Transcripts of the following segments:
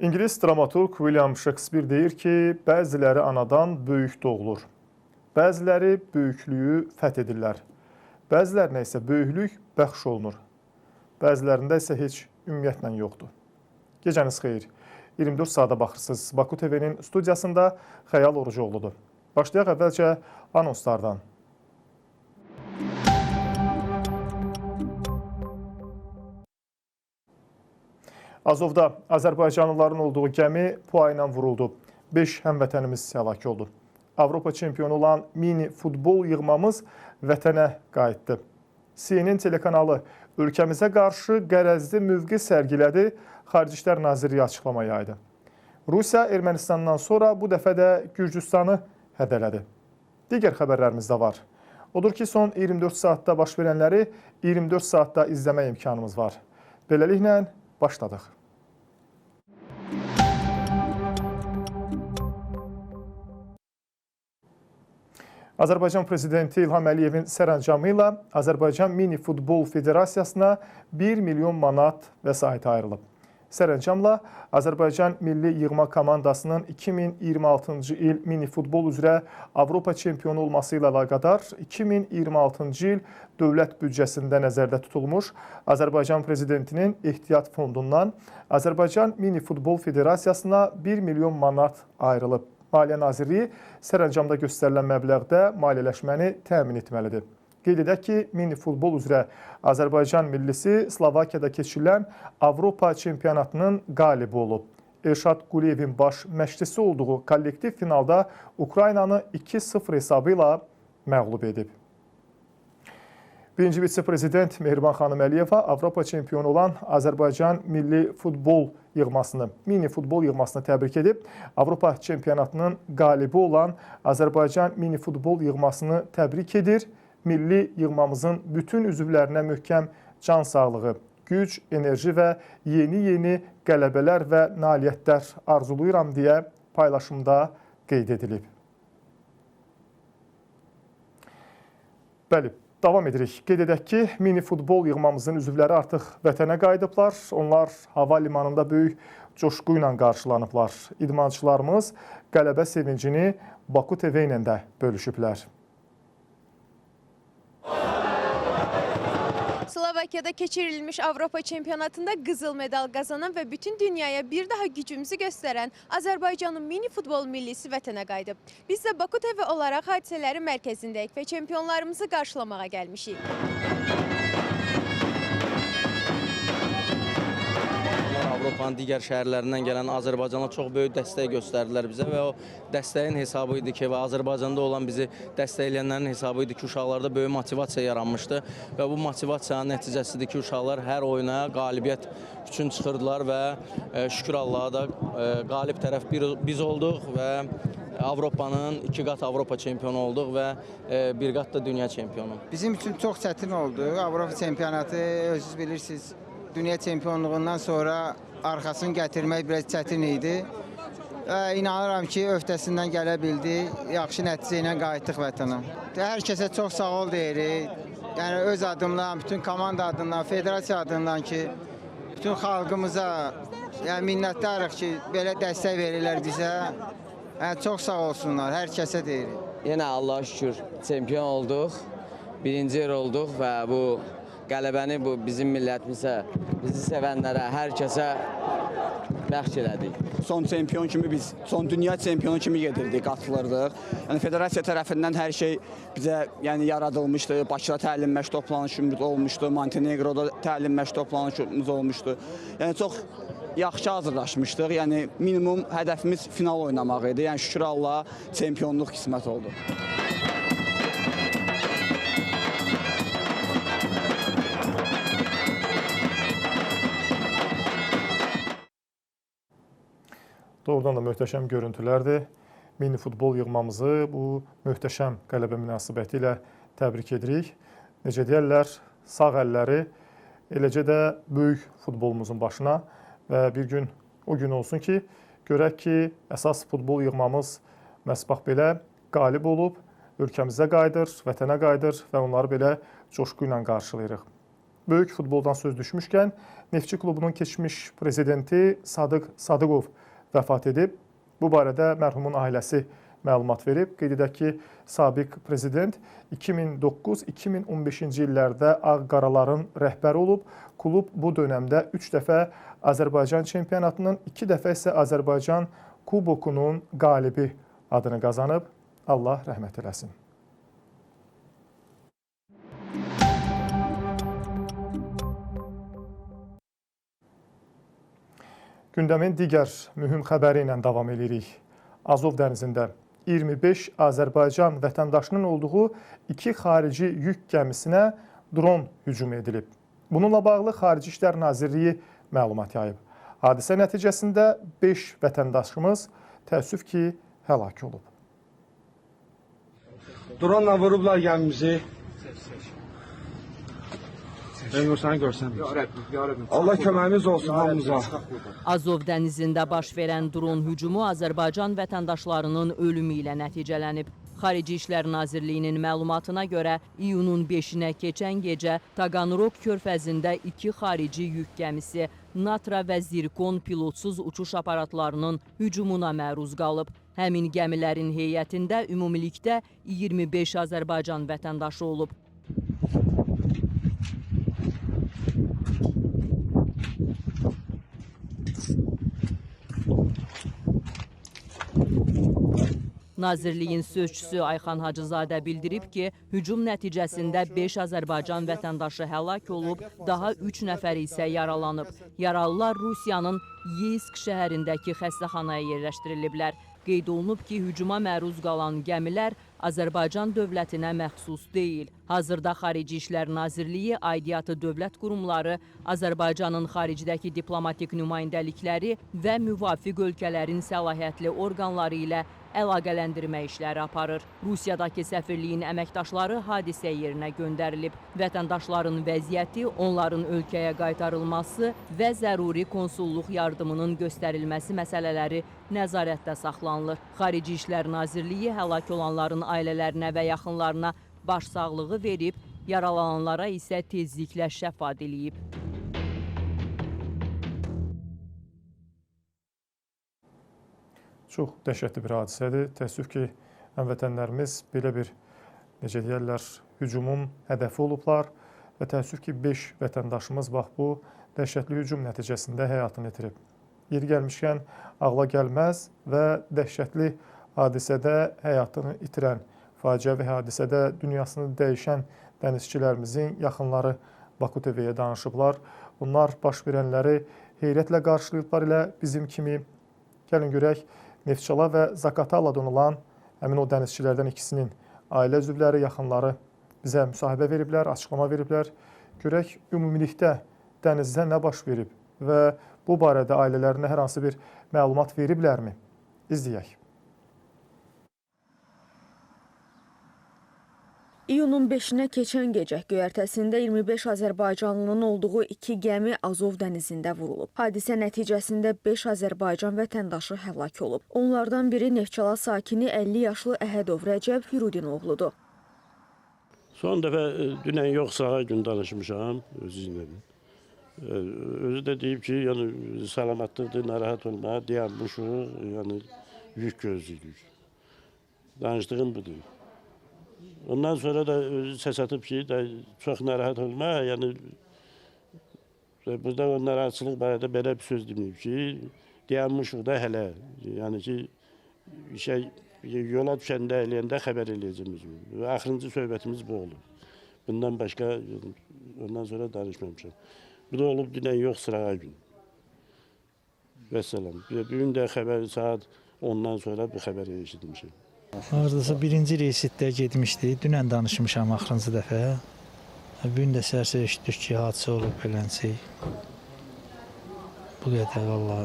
İngilis dramaturq William Shakespeare deyir ki, bəziləri anadan böyük doğulur. Bəziləri böyüklüyü fəth edirlər. Bəzilərinə isə böyüklük bəxş olunur. Bəzilərində isə heç ümumiyyətlə yoxdur. Gecəniz xeyir. 24 saata baxırsınız. Baku TV-nin studiyasında Xəyal Orucoğludur. Başlayaq əvvəlcə anonslardan. Azovda Azərbaycanlıların olduğu gəmi PUA ilə vuruldu. 5 həmvətənimiz həlak oldu. Avropa çempionu olan mini futbol yığmamız vətənə qayıtdı. CNN telekanalı ölkəmizə qarşı qərəzli mövqe sərgilədi, Xarici İşlər Nazirliyi açıqlama yaydı. Rusiya Ermənistandan sonra bu dəfə də Gürcüstanı hədələdi. Digər xəbərlərimiz də var. Odur ki, son 24 saatda baş verənləri 24 saatda izləmə imkanımız var. Beləliklə başladıq. Azərbaycan Prezidenti İlham Əliyevin sərəncamı ilə Azərbaycan Mini Futbol Federasiyasına 1 milyon manat vəsait ayrılıb. Sərəncamla Azərbaycan Milli Yığma komandasının 2026-cı il mini futbol üzrə Avropa çempionu olması ilə əlaqədar 2026-cı il dövlət büdcəsində nəzərdə tutulmuş Azərbaycan Prezidentinin ehtiyat fondundan Azərbaycan Mini Futbol Federasiyasına 1 milyon manat ayrılıb. Maliyyə Nazirliyi sərəncamda göstərilən məbləğdə maliyyələşməni təmin etməlidir. Qeyd edək ki, mini futbol üzrə Azərbaycan millisi Slovakiyada keçirilən Avropa çempionatının qalibi olub. Elşad Quliyevin baş məşqçisi olduğu kollektiv finalda Ukraynanı 2-0 hesabı ilə məğlub edib. Birinci vitse-prezident Mehriban xanım Əliyeva Avropa çempionu olan Azərbaycan Milli Futbol Yığmasını, mini futbol yığmasını təbrik edib. Avropa çempionatının qalibi olan Azərbaycan Mini Futbol Yığmasını təbrik edir. Milli yığmamızın bütün üzvlərinə möhkəm can sağlığı, güc, enerji və yeni qələbələr və nailiyyətlər arzuluyuram deyə paylaşımda qeyd edilib. Bəli. Davam edirik. Qeyd edək ki, mini futbol yığmamızın üzvləri artıq vətənə qayıdıblar. Onlar hava limanında böyük coşqu ilə qarşılanıblar. İdmançılarımız qələbə sevincini Baku TV ilə də bölüşüblər. Slovakiyada keçirilmiş Avropa çempionatında qızıl medal qazanan və bütün dünyaya bir daha gücümüzü göstərən Azərbaycanın mini futbol millisi vətənə qayıdıb. Biz də Baku TV olaraq hadisələrin mərkəzindəyik və çempionlarımızı qarşılamağa gəlmişik. Avropanın digər şəhərlərindən gələn Azərbaycana çox böyük dəstək göstərdilər bizə və o dəstəyin hesabı idi ki, və Azərbaycanda olan bizi dəstəkləyənlərin hesabı idi ki, uşaqlarda böyük motivasiya yaranmışdı və bu motivasiyanın nəticəsidir ki, uşaqlar hər oyuna qalibiyyət üçün çıxırdılar və şükür Allaha da qalib tərəf biz olduq və Avropanın 2 qat Avropa çempionu olduq və 1 qat da dünya çempionu. Bizim üçün çox çətin oldu. Avropa çempionatı özünüz bilirsiniz, dünya çempionluğundan sonra arxasını gətirmək biraz çətin idi. İnanıram ki, öhdəsindən gələ bildi. Yaxşı nəticə ilə qayıtdıq vətənə. Hər kəsə çox sağ ol deyirik. Yəni öz adımdan, bütün komanda adından, federasiya adından ki, bütün xalqımıza minnətdarıq ki, belə dəstək verirlər bizə. Çox sağ olsunlar, hər kəsə deyirik. Yenə Allah'a şükür çempion olduq. Birinci yer olduq və bu qələbəni bizim millətimizə, bizi sevənlərə, hər kəsə bəxş elədik. Son çempion kimi biz, son dünya çempionu kimi gedirdik, qatılırdıq. Yəni federasiya tərəfindən hər şey bizə yaradılmışdı. Bakıda təlim məşq toplanışımız olmuşdu, Montenegroda təlim məşq toplanışımız olmuşdu. Yəni çox yaxşı hazırlaşmışdıq. Yəni minimum hədəfimiz final oynamaq idi. Yəni şükür Allaha çempionluq qismət oldu. Doğrudan da möhtəşəm görüntülərdir. Mini futbol yığmamızı bu möhtəşəm qələbə münasibəti ilə təbrik edirik. Necə deyərlər, sağ əlləri, eləcə də böyük futbolumuzun başına və bir gün o gün olsun ki, görək ki, əsas futbol yığmamız məhz bax belə qalib olub, ölkəmizə qayıdır, vətənə qayıdır və onları belə coşqu ilə qarşılayırıq. Böyük futboldan söz düşmüşkən, Neftçi klubunun keçmiş prezidenti Sadıq Sadıqov vəfat edib. Bu barədə mərhumun ailəsi məlumat verib. Qeyd edək ki, sabiq prezident 2009-2015-ci illərdə Ağqaraların rəhbəri olub. Klub bu dönəmdə 3 dəfə Azərbaycan çempionatının, 2 dəfə isə Azərbaycan kubokunun qalibi adını qazanıb. Allah rəhmət eləsin. Gündəmin digər mühüm xəbəri ilə davam edirik. Azov dənizində 25 Azərbaycan vətəndaşının olduğu 2 xarici yük gəmisinə dron hücum edilib. Bununla bağlı Xarici İşlər Nazirliyi məlumat yayıb. Hadisə nəticəsində 5 vətəndaşımız təəssüf ki, həlak olub. Dronla vurublar gəmimizi. Ben görsən. Allah köməyimiz olsun hamımıza. Azov dənizində baş verən dron hücumu Azərbaycan vətəndaşlarının ölümü ilə nəticələnib. Xarici İşlər Nazirliyinin məlumatına görə iyunun 5-nə keçən gecə Taqanrog körfəzində 2 xarici yük gəmisi Natra və Zirkon pilotsuz uçuş aparatlarının hücumuna məruz qalıb. Həmin gəmilərin heyətində ümumilikdə 25 Azərbaycan vətəndaşı olub. Nazirliyin sözçüsü Ayxan Hacızadə bildirib ki, hücum nəticəsində 5 Azərbaycan vətəndaşı həlak olub, daha 3 nəfər isə yaralanıb. Yaralılar Rusiyanın Yeysk şəhərindəki xəstəxanaya yerləşdiriliblər. Qeyd olunub ki, hücuma məruz qalan gəmilər Azərbaycan dövlətinə məxsus deyil. Hazırda Xarici İşlər Nazirliyi, aidiyyatı dövlət qurumları, Azərbaycanın xaricdəki diplomatik nümayəndəlikləri və müvafiq ölkələrin səlahiyyətli orqanları ilə əlaqələndirmə işləri aparır. Rusiyadakı səfirliyin əməkdaşları hadisə yerinə göndərilib. Vətəndaşların vəziyyəti, onların ölkəyə qaytarılması və zəruri konsulluq yardımının göstərilməsi məsələləri nəzarətdə saxlanılır. Xarici İşlər Nazirliyi həlak olanların ailələrinə və yaxınlarına başsağlığı verib, yaralananlara isə tezliklə şəfa diləyib. Çox dəhşətli bir hadisədir. Təəssüf ki, həmvətənlərimiz belə bir, necə deyərlər, hücumun hədəfi olublar və təəssüf ki, 5 vətəndaşımız bax bu dəhşətli hücum nəticəsində həyatını itirib. Yeri gəlmişkən ağla gəlməz və dəhşətli hadisədə həyatını itirən, faciəvi hadisədə dünyasını dəyişən dənizçilərimizin yaxınları Baku TV-yə danışıblar. Bunlar baş verənləri heyrətlə qarşılayıblar ilə bizim kimi. Gəlin görək, Neftçala və Zaqatala donulan həmin o dənizçilərdən ikisinin ailə üzvləri, yaxınları bizə müsahibə veriblər, açıqlama veriblər. Görək, ümumilikdə dənizdə nə baş verib və bu barədə ailələrinə hər hansı bir məlumat veriblərmi? İzləyək. İyunun 5-nə keçən gecə göyərtəsində 25 Azərbaycanlının olduğu 2 gəmi Azov dənizində vurulub. Hadisə nəticəsində 5 Azərbaycan vətəndaşı həlak olub. Onlardan biri Neftçala sakini 50 yaşlı Əhədov Rəcəb Firudinoğludur. Son dəfə dünən yox, sağa gün danışmışam özünlə. Özü də deyib ki, yəni salamatlıqdır, narahat olma, dayanmışıq, yəni yük gözlüyük. Danışdığım budur. Ondan sonra da özü səs atıb ki, çox narahat olma, yəni burada o narahatçılıq barədə belə bir söz deməyib ki, dayanmışıq da hələ, yəni ki, yola düşəndə, eləyəndə xəbər eləyəcəm özümü. Axırıncı söhbətimiz bu olub. Bundan başqa, ondan sonra danışmamışam. Bu da olub dünən yox, sırağa gün. Vəssalam. Bugün də xəbər saat 10-dan sonra bu xəbəri eşitmişim. Hardasa birinci reysitdə getmişdi. Dünən danışmışam axırıncı dəfə. Bugün də səhər eşitdik ki, hadisə olub belənsi. Bu qədər valla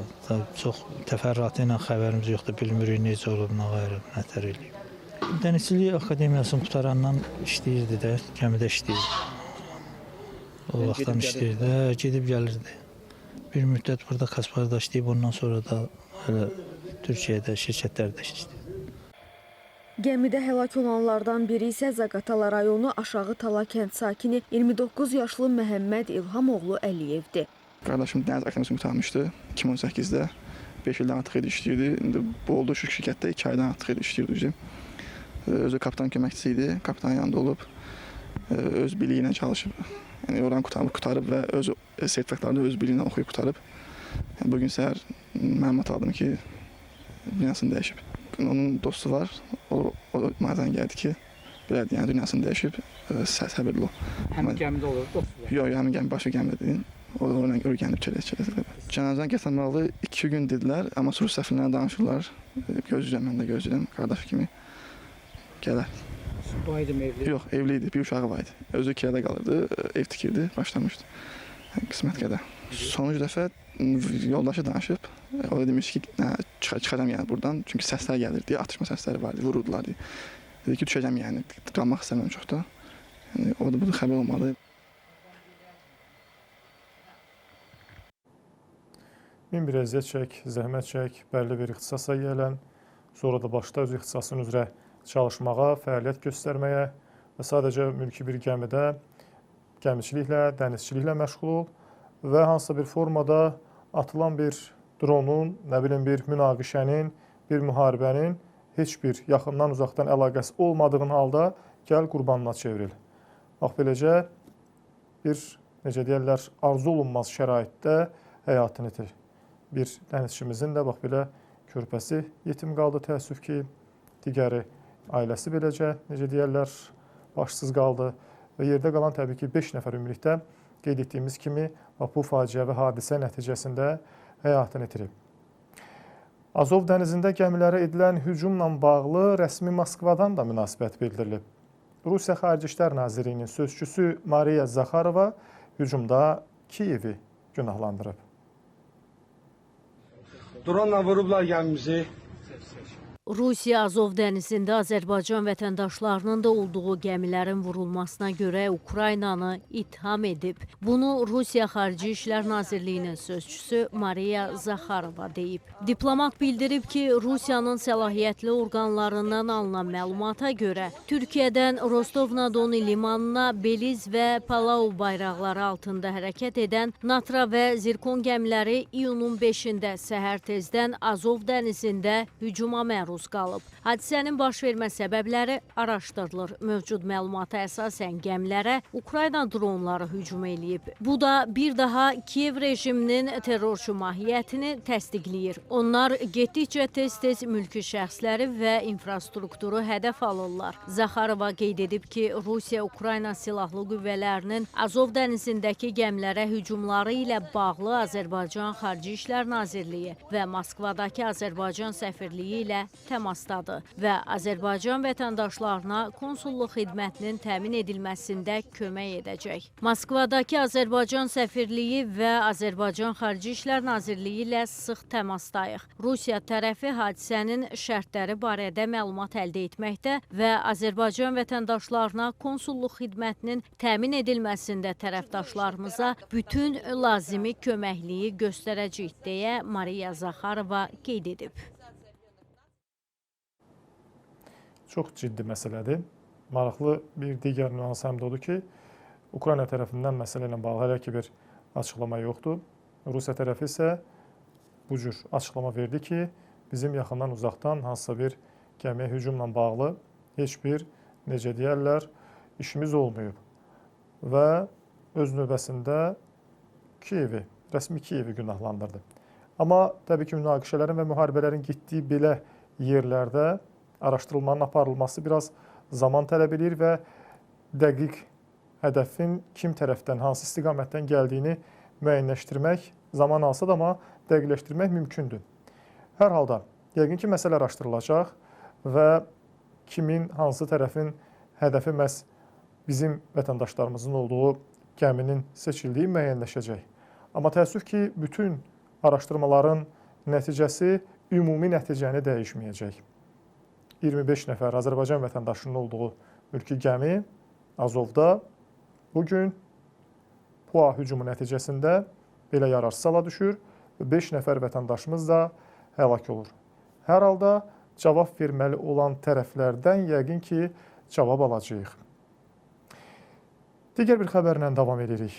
çox təfərrüatı ilə xəbərimiz yoxdur. Bilmirik necə olub, nə qayırıb, nətər eləyib. Dənizçilik akademiyasını qutarandan işləyirdi də, gəmidə işləyirdi. O vaxtdan işləyirdi, gedib gəlirdi. Bir müddət burada Kasparda işləyib, ondan sonra da Türkiyədə, şirkətlərdə işləyirdi. Gəmidə həlak olanlardan biri isə Zaqatala rayonu Aşağı Tala kənd sakini 29 yaşlı Məhəmməd İlhamoğlu Əliyevdir. Qardaşım Dəniz Akademiyasını qurtarmışdı 2018-də. 5 ildən artıq idi işləyirdi. İndi bu oldu şirkətdə 2 aydan artıq idi işləyirdi. Özü kapitan köməkçisi idi, kapitan yanında olub. Öz biliyi ilə çalışıb. Yəni oranı qurtarıb və öz sertifikatlarını öz biliyi ilə oxuyub qurtarıb. Yəni, bugün səhər məlumat aldım ki, dünyasını dəyişib. Onun dostu var, o mənə gəldi ki, belədir, yəni dünyasını dəyişib, səbirli ol. Həmin gəmidə olur, dostu var? Yox, həmin gəmi başqa gəmidə deyil. Oradan öyrənib çələz. Cənazəni gətirməli 2 gün dedilər, amma Rus səfirlərlə danışırlar. Gözləyirəm, mən də gözləyirəm, qardaş kimi gələr. Baydı mı evli? Yox, evli idi, bir uşağı var idi. Özü kirədə qalırdı, ev tikirdi, başlamışdı. Qismət qədər. Sonuncu dəfə yoldaşı danışıb, o da demiş ki, çıxacam yəni buradan, çünki səslər gəlirdi, atışma səsləri vardı, vururdular. Dedi ki, düşəcəm yəni, qalmaq istəmirəm çox da. Yəni, o da bu xəbər olmalı. Min bir əziyyət çək, zəhmət çək, bəlli bir ixtisasa gələn, sonra da başda öz ixtisasın üzrə çalışmağa, fəaliyyət göstərməyə və sadəcə mülki bir gəmidə gəmiçiliklə, dənizçiliklə məşğul ol və hansısa bir formada atılan bir dronun, nə bilim bir münaqişənin, bir müharibənin heç bir yaxından uzaqdan əlaqəsi olmadığın halda gəl qurbanına çevril. Bax beləcə bir, necə deyərlər, arzu olunmaz şəraitdə həyatını itir. Bir dənizçimizin də bax belə körpəsi yetim qaldı təəssüf ki, digəri ailəsi beləcə, necə deyərlər, başsız qaldı və yerdə qalan təbii ki 5 nəfər ümumilikdə qeyd etdiyimiz kimi bu faciə və hadisə nəticəsində həyatını itirib. Azov dənizində gəmilərə edilən hücumla bağlı rəsmi Moskvadan da münasibət bildirilib. Rusiya Xarici İşlər Nazirliyinin sözçüsü Mariya Zakharova hücumda Kiyevi günahlandırıb. Dronla vurublar gəmimizi. Rusiya Azov dənizində Azərbaycan vətəndaşlarının da olduğu gəmilərin vurulmasına görə Ukraynanı ittiham edib. Bunu Rusiya Xarici İşlər Nazirliyinin sözçüsü Mariya Zakharova deyib. Diplomat bildirib ki, Rusiyanın səlahiyyətli orqanlarından alınan məlumata görə Türkiyədən Rostov-na-Don limanına Beliz və Palau bayraqları altında hərəkət edən Natra və Zirkon gəmiləri iyunun 5-də səhər tezdən Azov dənizində hücuma məruz qalıb. Hadisənin baş vermə səbəbləri araşdırılır. Mövcud məlumata əsasən gəmilərə Ukrayna dronları hücum eləyib. Bu da bir daha Kiyev rejiminin terrorçu mahiyyətini təsdiqləyir. Onlar getdikcə tez-tez mülki şəxsləri və infrastrukturu hədəf alırlar. Zakharova qeyd edib ki, Rusiya-Ukrayna silahlı qüvvələrinin Azov dənizindəki gəmilərə hücumları ilə bağlı Azərbaycan Xarici İşlər Nazirliyi və Moskvadakı Azərbaycan səfirliyi ilə təmasdadır və Azərbaycan vətəndaşlarına konsulluq xidmətinin təmin edilməsində kömək edəcək. Moskvadakı Azərbaycan səfirliyi və Azərbaycan Xarici İşlər Nazirliyi ilə sıx təmasdayıq. Rusiya tərəfi hadisənin şərtləri barədə məlumat əldə etməkdə və Azərbaycan vətəndaşlarına konsulluq xidmətinin təmin edilməsində tərəfdaşlarımıza bütün lazımi köməkliyi göstərəcək deyə Mariya Zakharova qeyd edib. Çox ciddi məsələdir. Maraqlı bir digər nüans həm də odur ki, Ukrayna tərəfindən məsələ ilə bağlı hələ ki bir açıqlama yoxdur. Rusiya tərəfi isə bu cür açıqlama verdi ki, bizim yaxından uzaqdan hansısa bir gəmiyə hücumla bağlı heç bir, necə deyərlər, işimiz olmayıb. Və öz növbəsində Kiyevi, rəsmi Kiyevi günahlandırdı. Amma təbii ki, münaqişələrin və müharibələrin getdiyi belə yerlərdə araşdırılmanın aparılması biraz zaman tələb edir və dəqiq hədəfin kim tərəfdən, hansı istiqamətdən gəldiyini müəyyənləşdirmək zaman alsa da, amma dəqiqləşdirmək mümkündür. Hər halda, yəqin ki, məsələ araşdırılacaq və kimin, hansı tərəfin hədəfi məhz bizim vətəndaşlarımızın olduğu gəminin seçildiyi müəyyənləşəcək. Amma təəssüf ki, bütün araşdırmaların nəticəsi ümumi nəticəni dəyişməyəcək. 25 nəfər Azərbaycan vətəndaşının olduğu mülki gəmi Azovda bugün PUA hücumu nəticəsində belə yararsız hala düşür və 5 nəfər vətəndaşımız da həlak olur. Hər halda cavab verməli olan tərəflərdən yəqin ki, cavab alacağıq. Digər bir xəbərlə davam edirik.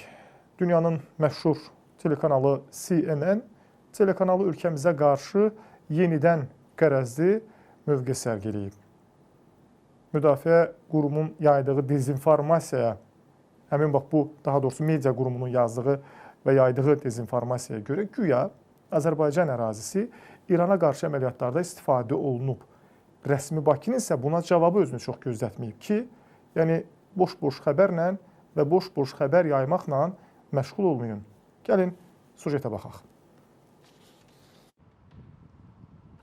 Dünyanın məşhur telekanalı CNN telekanalı ölkəmizə qarşı yenidən qərəzli mövqe sərgiləyib. Müdafiə qurumunun yaydığı dezinformasiyaya, həmin bax bu, daha doğrusu media qurumunun yazdığı və yaydığı dezinformasiyaya görə güya Azərbaycan ərazisi İrana qarşı əməliyyatlarda istifadə olunub. Rəsmi Bakının isə buna cavabı özünü çox gözlətməyib ki, yəni boş-boş xəbərlə və boş-boş xəbər yaymaqla məşğul olmayın. Gəlin, sujetə baxaq.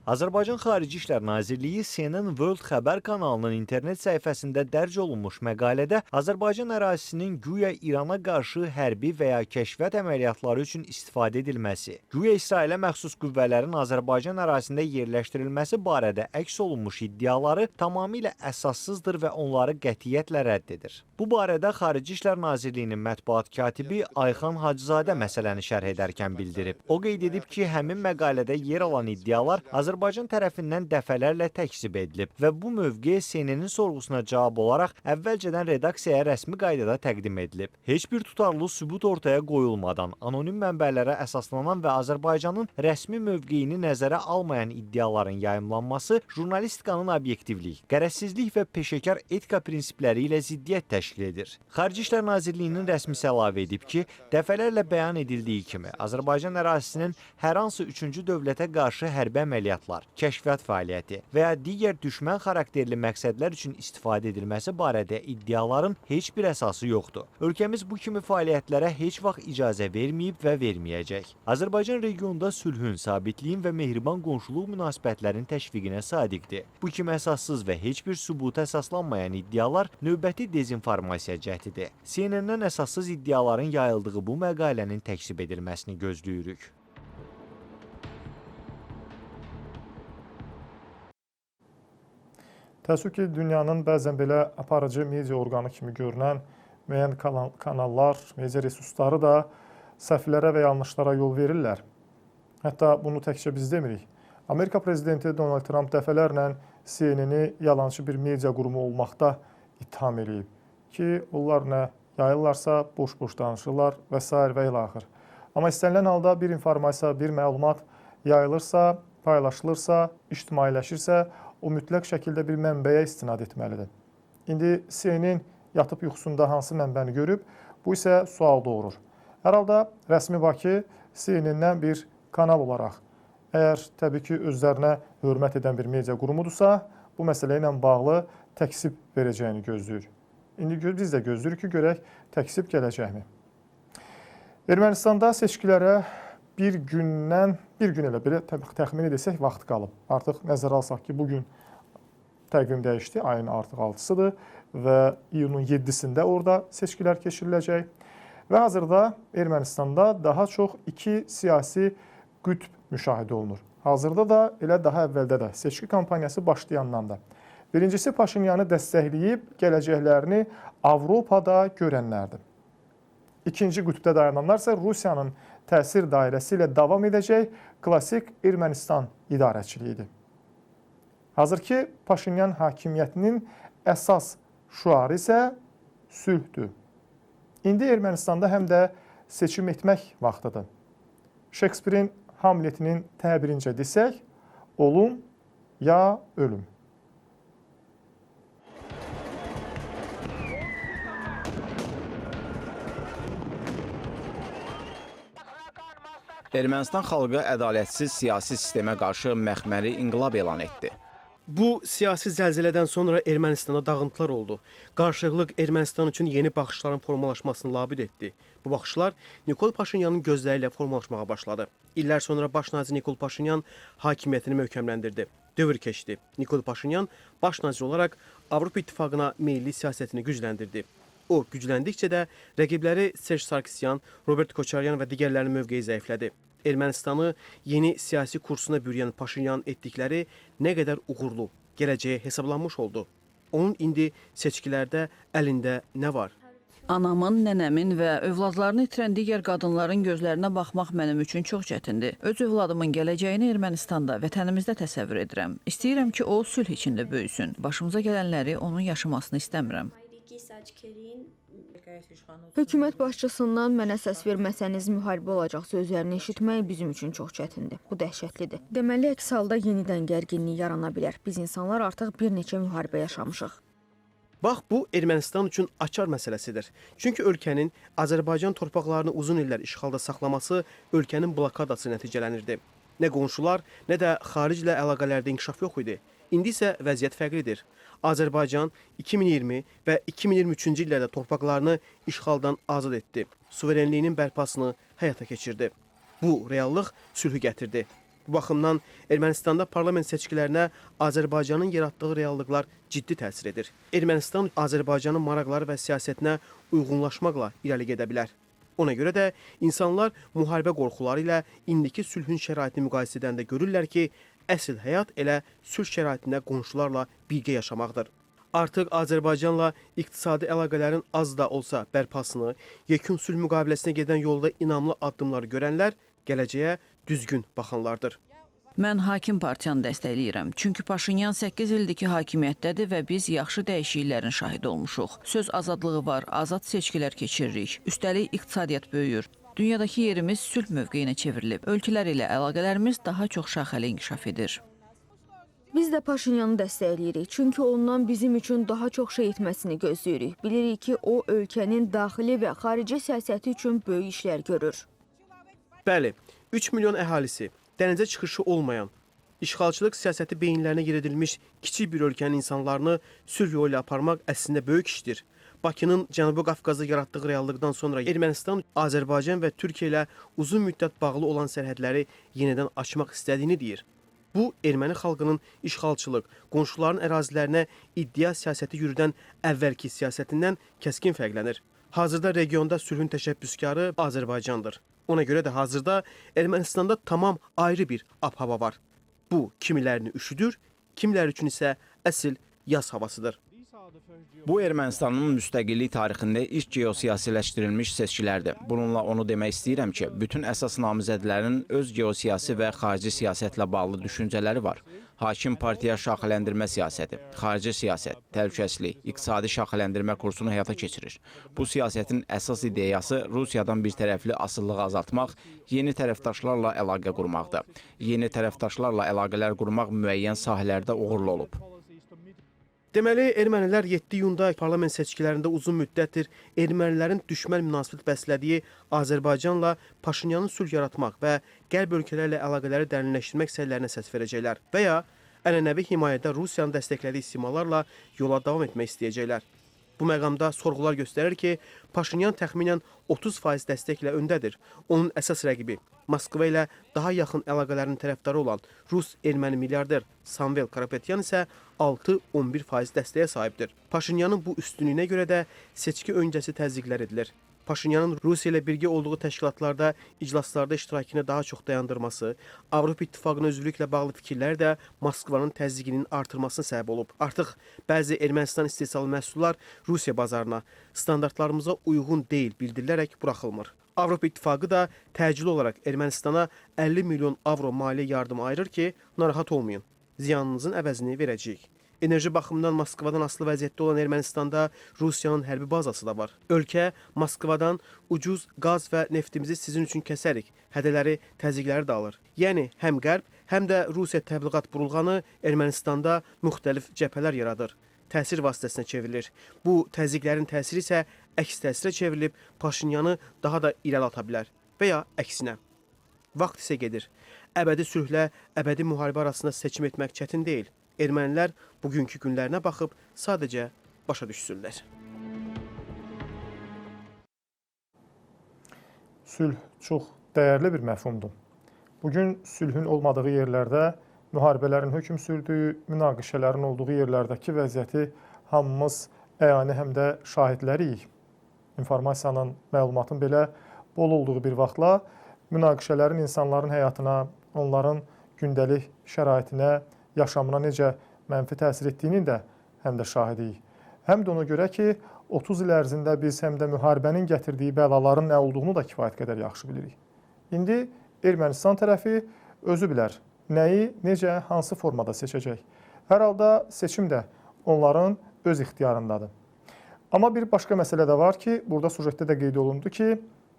Azərbaycan Xarici İşlər Nazirliyi CNN World xəbər kanalının internet səhifəsində dərc olunmuş məqalədə Azərbaycan ərazisinin güya İrana qarşı hərbi və ya kəşfiyyat əməliyyatları üçün istifadə edilməsi, güya İsrailə məxsus qüvvələrin Azərbaycan ərazisində yerləşdirilməsi barədə əks olunmuş iddiaları tamamilə əsassızdır və onları qətiyyətlə rədd edir. Bu barədə Xarici İşlər Nazirliyinin mətbuat katibi Ayxan Hacızadə məsələni şərh edərkən bildirib. O qeyd edib ki, həmin məqalədə yer alan iddialar Azərbaycan tərəfindən dəfələrlə təkzib edilib və bu mövqe CNN-in sorğusuna cavab olaraq əvvəlcədən redaksiyaya rəsmi qaydada təqdim edilib. Heç bir tutarlı sübut ortaya qoyulmadan, anonim mənbələrə əsaslanan və Azərbaycanın rəsmi mövqeyini nəzərə almayan iddiaların yayımlanması jurnalistikanın obyektivlik, qərəzsizlik və peşəkar etika prinsipləri ilə ziddiyyət təşkil edir. Xarici İşlər Nazirliyinin rəsmisi əlavə edib ki, dəfələrlə bəyan edildiyi kimi, Azərbaycan ərazisinin hər hansı üçüncü dövlətə qarşı hərbi əməliyyatlar, kəşfiyyat fəaliyyəti və ya digər düşmən xarakterli məqsədlər üçün istifadə edilməsi barədə iddiaların heç bir əsası yoxdur. Ölkəmiz bu kimi fəaliyyətlərə heç vaxt icazə verməyib və verməyəcək. Azərbaycan regionda sülhün, sabitliyin və mehriban qonşuluq münasibətlərin təşviqinə sadiqdir. Bu kimi əsassız və heç bir sübuta əsaslanmayan iddialar növbəti dezinformasiya cəhdidir. CNN-dən əsassız iddiaların yayıldığı bu məqalənin təkzib edilməsini gözləyirik. Təəssüf ki, dünyanın bəzən belə aparıcı media orqanı kimi görünən müəyyən kanallar, media resursları da səhvlərə və yanlışlara yol verirlər. Hətta bunu təkcə biz demirik. Amerika prezidenti Donald Trump dəfələrlə CNN-i yalançı bir media qurumu olmaqda ittiham edib ki, onlar nə yayırlarsa boş-boş danışırlar və s. və ilaxır. Amma istənilən halda bir informasiya, bir məlumat yayılırsa, paylaşılırsa, ictimailəşirsə, o mütləq şəkildə bir mənbəyə istinad etməlidir. İndi CNN yatıb yuxusunda hansı mənbəni görüb, bu isə sual doğurur. Hər halda rəsmi Bakı CNN-dən bir kanal olaraq, əgər təbii ki, özlərinə hörmət edən bir media qurumudursa, bu məsələ ilə bağlı təksib verəcəyini gözləyir. İndi biz də gözləyirik ki, görək təksib gələcəkmi? Ermənistanda seçkilərə bir gün elə belə təxmin edəsək vaxt qalıb. Artıq nəzərə alsaq ki, bugün təqvim dəyişdi, ayın artıq 6-sıdır və iyunun 7-sində orada seçkilər keçiriləcək. Və hazırda Ermənistanda daha çox iki siyasi qütb müşahidə olunur. Hazırda da, elə daha əvvəldə də, seçki kampaniyası başlayandan da. Birincisi Paşinyanı dəstəkləyib gələcəklərini Avropada görənlərdir. İkinci qütbdə dayananlar isə Rusiyanın təsir dairəsi ilə davam edəcək klassik Ermənistan idarəçiliyidir. Hazırki Paşinyan hakimiyyətinin əsas şüarı isə sülhdür. İndi Ermənistanda həm də seçim etmək vaxtıdır. Şekspirin Hamletinin təbirincə desək, olum ya ölüm. Ermənistan xalqı ədalətsiz siyasi sistemə qarşı məxməri inqilab elan etdi. Bu siyasi zəlzələdən sonra Ermənistanda dağıntılar oldu. Qarşılıqlı Ermənistan üçün yeni baxışların formalaşmasını labid etdi. Bu baxışlar Nikol Paşinyanın gözləri ilə formalaşmağa başladı. İllər sonra baş nazir Nikol Paşinyan hakimiyyətini möhkəmləndirdi. Dövr keçdi. Nikol Paşinyan baş nazir olaraq Avropa İttifaqına meyilli siyasətini gücləndirdi. O, gücləndikcə də rəqibləri Serj Sarkisyan, Robert Koçaryan və digərlərinin mövqeyi zəiflədi. Ermənistanı yeni siyasi kursuna bürüyən Paşinyan etdikləri nə qədər uğurlu, gələcəyə hesablanmış oldu. Onun indi seçkilərdə əlində nə var? Anamın, nənəmin və övladlarını itirən digər qadınların gözlərinə baxmaq mənim üçün çox çətindir. Öz övladımın gələcəyini Ermənistanda, vətənimizdə təsəvvür edirəm. İstəyirəm ki, o sülh içində böyüsün. Başımıza gələnləri onun yaşamasını istəmirəm. Hökumət başçısından mənə səs verməsəniz müharibə olacaq sözlərini eşitmək bizim üçün çox çətindir. Bu dəhşətlidir. Deməli, əks halda yenidən gərginlik yarana bilər. Biz insanlar artıq bir neçə müharibə yaşamışıq. Bax, bu Ermənistan üçün açar məsələsidir. Çünki ölkənin Azərbaycan torpaqlarını uzun illər işğalda saxlaması ölkənin blokadası nəticələnirdi. Nə qonşular, nə də xariclə əlaqələrdə inkişaf yox idi. İndi isə vəziyyət fərqlidir. Azərbaycan 2020 və 2023-cü illərdə torpaqlarını işğaldan azad etdi. Suverenliyinin bərpasını həyata keçirdi. Bu reallıq sülhü gətirdi. Bu baxımdan Ermənistanda parlament seçkilərinə Azərbaycanın yaratdığı reallıqlar ciddi təsir edir. Ermənistan Azərbaycanın maraqları və siyasətinə uyğunlaşmaqla irəli gedə bilər. Ona görə də insanlar müharibə qorxuları ilə indiki sülhün şəraitini müqayisə edəndə görürlər ki, əsl həyat elə sülh şəraitində qonşularla birgə yaşamaqdır. Artıq Azərbaycanla iqtisadi əlaqələrin az da olsa bərpasını, yekun sülh müqaviləsinə gedən yolda inamlı addımlar görənlər gələcəyə düzgün baxanlardır. Mən hakim partiyanı dəstəkləyirəm. Çünki Paşinyan 8 ildir ki, hakimiyyətdədir və biz yaxşı dəyişikliklərin şahidi olmuşuq. Söz azadlığı var, azad seçkilər keçiririk. Üstəlik iqtisadiyyat böyüyür. Dünyadakı yerimiz sülh mövqeyinə çevrilib. Ölkələr ilə əlaqələrimiz daha çox şaxəli inkişaf edir. Biz də Paşinyanı dəstəkləyirik. Çünki ondan bizim üçün daha çox şey etməsini gözləyirik. Bilirik ki, o ölkənin daxili və xarici siyasəti üçün böyük işlər görür. Bəli, 3 milyon əhalisi, dənizə çıxışı olmayan, işğalçılıq siyasəti beyinlərinə yer edilmiş kiçik bir ölkənin insanlarını sülh yolu ilə aparmaq əslində böyük işdir. Bakının Cənubi Qafqazda yaratdığı reallıqdan sonra Ermənistan, Azərbaycan və Türkiyə ilə uzun müddət bağlı olan sərhədləri yenidən açmaq istədiyini deyir. Bu, erməni xalqının işğalçılıq, qonşuların ərazilərinə iddia siyasəti yürüdən əvvəlki siyasətindən kəskin fərqlənir. Hazırda regionda sülhün təşəbbüskarı Azərbaycandır. Ona görə də hazırda Ermənistanda tamam ayrı bir ab-hava var. Bu, kimilərini üşüdür, kimiləri üçün isə əsl yaz havasıdır. Bu Ermənistanın müstəqillik tarixində ilk geosiyasiləşdirilmiş seçkilərdir. Bununla onu demək istəyirəm ki, bütün əsas namizədlərin öz geosiyasi və xarici siyasətlə bağlı düşüncələri var. Hakim partiya şaxələndirmə siyasəti, xarici siyasət, təhlükəsizlik, iqtisadi şaxələndirmə kursunu həyata keçirir. Bu siyasətin əsas ideyası Rusiyadan bir tərəfli asılılığı azaltmaq, yeni tərəfdaşlarla əlaqə qurmaqdır. Yeni tərəfdaşlarla əlaqələr qurmaq müəyyən sahələrdə uğurlu olub. Deməli, ermənilər 7 iyunda parlament seçkilərində uzun müddətdir ermənilərin düşmən münasibət bəslədiyi Azərbaycanla Paşinyanın sülh yaratmaq və qərb ölkələrlə əlaqələri dərinləşdirmək səylərinə səs verəcəklər və ya ənənəvi himayədə Rusiyanın dəstəklədiyi simalarla yola davam etmək istəyəcəklər. Bu məqamda sorğular göstərir ki, Paşinyan təxminən 30% dəstəklə öndədir. Onun əsas rəqibi Moskva ilə daha yaxın əlaqələrin tərəfdarı olan Rus-erməni milyarder Samvel Karapetyan isə 6-11% dəstəyə sahibdir. Paşinyanın bu üstünlüyünə görə də seçki öncəsi təzyiqlər edilir. Paşinyanın Rusiya ilə birgə olduğu təşkilatlarda, iclaslarda iştirakını daha çox dayandırması, Avropa İttifaqına üzvlüklə bağlı fikirlər də Moskvanın təzyiqinin artırmasına səbəb olub. Artıq bəzi Ermənistan istehsalı məhsullar Rusiya bazarına standartlarımıza uyğun deyil bildirilərək buraxılmır. Avropa İttifaqı da təcili olaraq Ermənistana 50 milyon avro maliyyə yardımı ayırır ki, narahat olmayın, ziyanınızın əvəzini verəcəyik. Enerji baxımından Moskvadan asılı vəziyyətdə olan Ermənistanda Rusiyanın hərbi bazası da var. Ölkə Moskvadan ucuz qaz və neftimizi sizin üçün kəsərik, hədələri, təzyiqləri də alır. Yəni həm Qərb, həm də Rusiya təbliğat burulğanı Ermənistanda müxtəlif cəbhələr yaradır. Təsir vasitəsinə çevrilir. Bu təzyiqlərin təsiri isə əks təsirə çevrilib Paşinyanı daha da irəli ata bilər və ya əksinə. Vaxt isə gedir. Əbədi sülhlə əbədi müharibə arasında seçim etmək çətin deyil. Ermənilər bugünkü günlərinə baxıb sadəcə başa düşsünlər. Sülh çox dəyərli bir məfhumdur. Bugün sülhün olmadığı yerlərdə müharibələrin hökm sürdüyü, münaqişələrin olduğu yerlərdəki vəziyyəti hamımız əyani həm də şahidləriyik. İnformasiyanın, məlumatın belə bol olduğu bir vaxtla münaqişələrin insanların həyatına, onların gündəlik şəraitinə, yaşamına necə mənfi təsir etdiyinin də həm də şahidiyik. Həm də ona görə ki, 30 il ərzində biz həm də müharibənin gətirdiyi bəlaların nə olduğunu da kifayət qədər yaxşı bilirik. İndi Ermənistan tərəfi özü bilər, nəyi, necə, hansı formada seçəcək. Hər halda seçim də onların öz ixtiyarındadır. Amma bir başqa məsələ də var ki, burada sujetdə də qeyd olundu ki,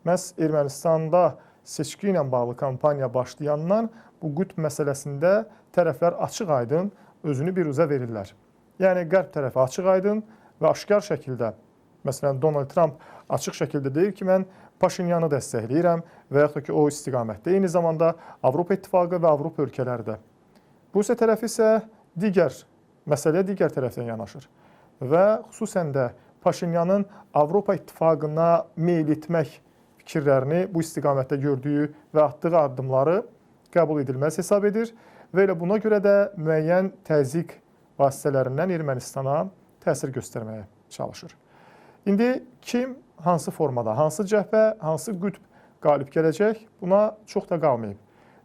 məhz Ermənistanda seçki ilə bağlı kampaniya başlayandan bu qütb məsələsində tərəflər açıq-aydın özünü bir üzə verirlər. Yəni, qərb tərəfi açıq-aydın və aşkar şəkildə, məsələn, Donald Trump açıq şəkildə deyir ki, mən Paşinyanı dəstəkləyirəm və yaxud da ki, o istiqamətdə. Eyni zamanda Avropa İttifaqı və Avropa ölkələri də. Rusiya tərəfi isə məsələyə digər tərəfdən yanaşır və xüsusən də Paşinyanın Avropa İttifaqına meyl etmək fikirlərini bu istiqamətdə gördüyü və atdığı addımları qəbul edilməz hesab edir və elə buna görə də müəyyən təzyiq vasitələrindən Ermənistana təsir göstərməyə çalışır. İndi kim hansı formada, hansı cəhbə, hansı qütb qalib gələcək, buna çox da qalmayıb.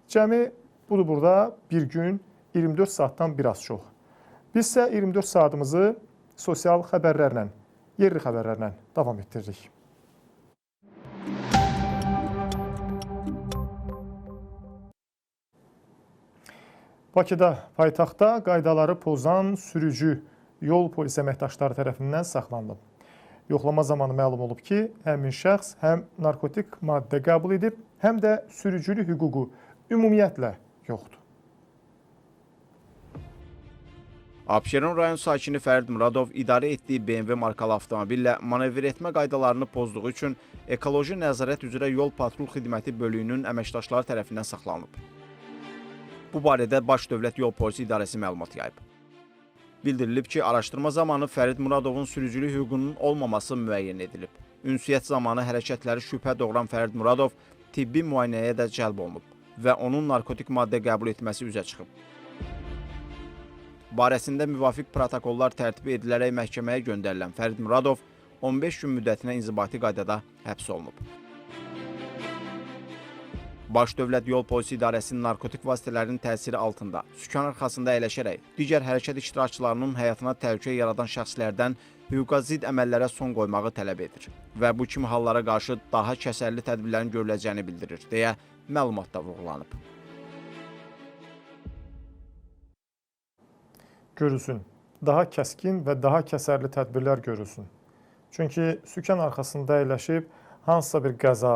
Cəmi budur burada bir gün 24 saatdan biraz çox. Biz isə 24 saatımızı sosial xəbərlərlə, yerli xəbərlərlə davam etdiririk. Bakıda, paytaxtda qaydaları pozan sürücü yol polis əməkdaşları tərəfindən saxlanılıb. Yoxlama zamanı məlum olub ki, həmin şəxs həm narkotik maddə qəbul edib, həm də sürücülük hüququ ümumiyyətlə yoxdur. Abşeron rayon sakini Fərid Muradov idarə etdiyi BMW markalı avtomobillə manevr etmə qaydalarını pozduğu üçün Ekoloji Nəzarət üzrə Yol Patrul Xidməti bölüyünün əməkdaşları tərəfindən saxlanılıb. Bu barədə Baş Dövlət Yol Polisi İdarəsi məlumat yayıb. Bildirilib ki, araşdırma zamanı Fərid Muradovun sürücülük hüququnun olmaması müəyyən edilib. Ünsiyyət zamanı hərəkətləri şübhə doğuran Fərid Muradov tibbi müayinəyə də cəlb olunub və onun narkotik maddə qəbul etməsi üzə çıxıb. Barəsində müvafiq protokollar tərtib edilərək məhkəməyə göndərilən Fərid Muradov 15 gün müddətinə inzibati qaydada həbs olunub. Baş Dövlət Yol Polisi İdarəsinin narkotik vasitələrin təsiri altında sükan arxasında əyləşərək digər hərəkət iştirakçılarının həyatına təhlükə yaradan şəxslərdən hüquqa zidd əməllərə son qoymağı tələb edir və bu kimi hallara qarşı daha kəsərli tədbirlərin görüləcəyini bildirir, deyə məlumatda vurğulanıb. Görülsün, daha kəskin və daha kəsərli tədbirlər görülsün. Çünki sükan arxasında əyləşib hansısa bir qəza